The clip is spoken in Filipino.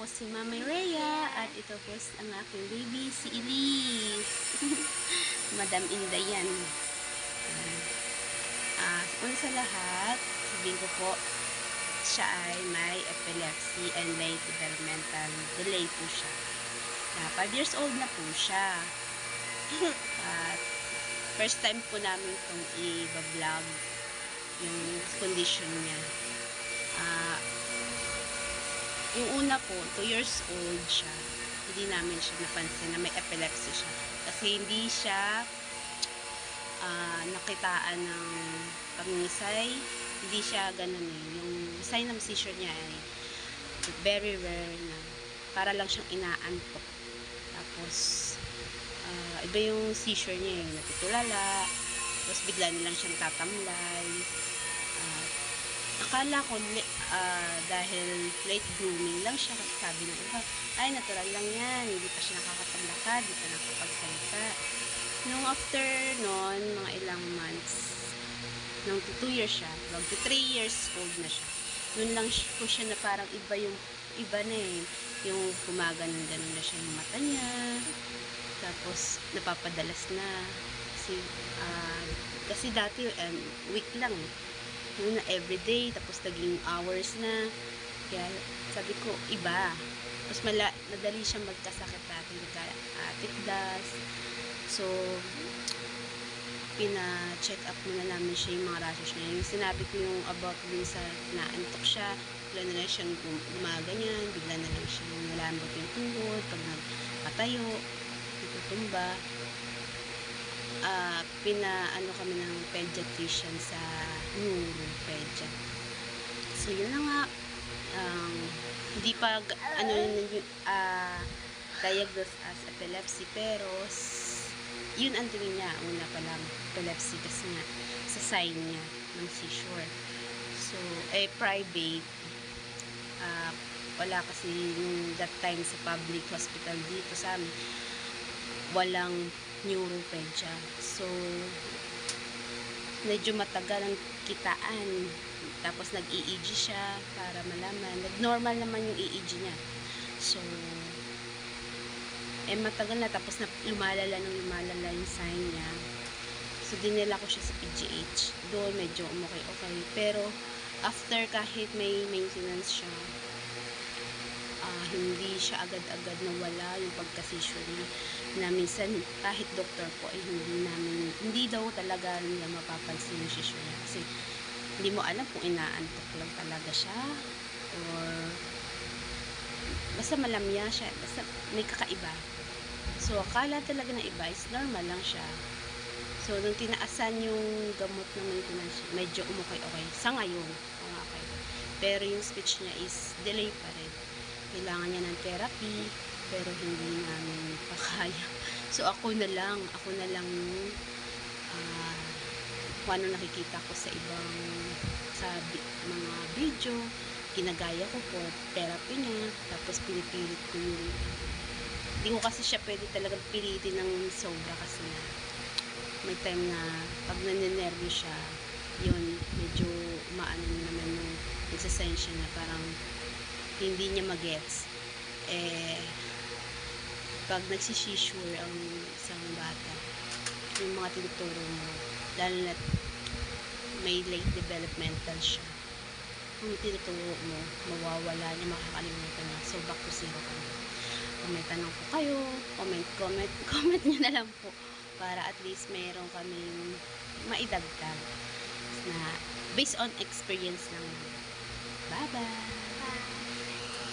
si Mama Rhea at ito po ang aking baby, si Elise. Madam Inday yan. Una sa lahat, sabihin ko po, siya ay may epilepsy and may developmental delay po siya. 5 years old na po siya. At first time po namin itong i-vlog yung condition niya. Yung una po, 2 years old siya. Hindi namin siya napansin na may epilepsy siya. Kasi hindi siya nakitaan ng pangisay. Hindi siya ganun eh. Yung sign ng seizure niya ay very rare na. Para lang siyang inaantok. Tapos, iba yung seizure niya eh. Natutulala. Tapos bigla nilang siyang tatamlay. Akala ko dahil late blooming lang siya kasi sabi ng iba, ay natural lang yan, hindi pa siya nakakapaglakad, hindi pa nakakapagsalita. Nung after nun, mga ilang months, nung 2 years siya, wag to 3 years old na siya, nun lang po siya na parang iba na eh, yung gumaganon-ganon na siya yung mata niya, tapos napapadalas na, kasi dati week lang na everyday, tapos naging hours na. Kaya sabi ko, iba. Tapos madali siyang magkasakit dati, nagka-tikdas. So, pina-check up muna namin siya yung mga rashes niya. Yung sinabi ko yung about din sa naantok siya, bigla na lang siyang gumaganyan, bigla na lang siyang nalambot yung tuhod, pag nagpatayo, tutumba. Pina-ano kami ng pediatrician sa neuropedya. So, yun na nga. Hindi pa, diagnosed as epilepsy, pero yun ang tingin niya. Una pa lang, epilepsy kasi nga sa sign niya ng seizure. So, private. Wala kasi yung that time sa public hospital dito sa amin, walang neuropedya. So, medyo matagal ang kitaan. Tapos, nag-EEG siya para malaman. Nag-normal naman yung EEG niya. So, matagal na. Tapos, lumalala yung sign niya. So, dinala ko siya sa PGH. Doon, medyo okay. Pero, after kahit may maintenance siya, hindi siya agad-agad nawala yung pagka-seizure niya, na minsan kahit doktor po ay hindi daw talaga nila mapapansin yung seizure niya kasi hindi mo alam kung inaantok lang talaga siya or basta malamya siya, basta may kakaiba. So akala talaga na iba is normal lang siya. So nung tinaasan yung gamot ng maintenance, medyo okay sa ngayon, okay. Pero yung speech niya is delay pa rin. Kailangan niya ng therapy, pero hindi namin pakaya. So, ako na lang yung kung ano nakikita ko sa ibang mga video, ginagaya ko po, therapy niya, tapos pinipilit ko yung, hindi ko kasi siya pwede talagang pilitin ng sobra kasi na may time na pag naninervyo siya, yun, medyo maano naman yung nagsasensya niya, parang hindi niya magets. Pag nagsisisure ang isang bata, yung mga tinuturo mo, lalo na may late developmental siya, kung tinuturo mo, mawawala niya, makakalimutan niya. So, back to zero ka na. Kung may tanong po kayo, comment nyo na lang po para at least mayroon kaming maidagdag na based on experience lang. Bye-bye!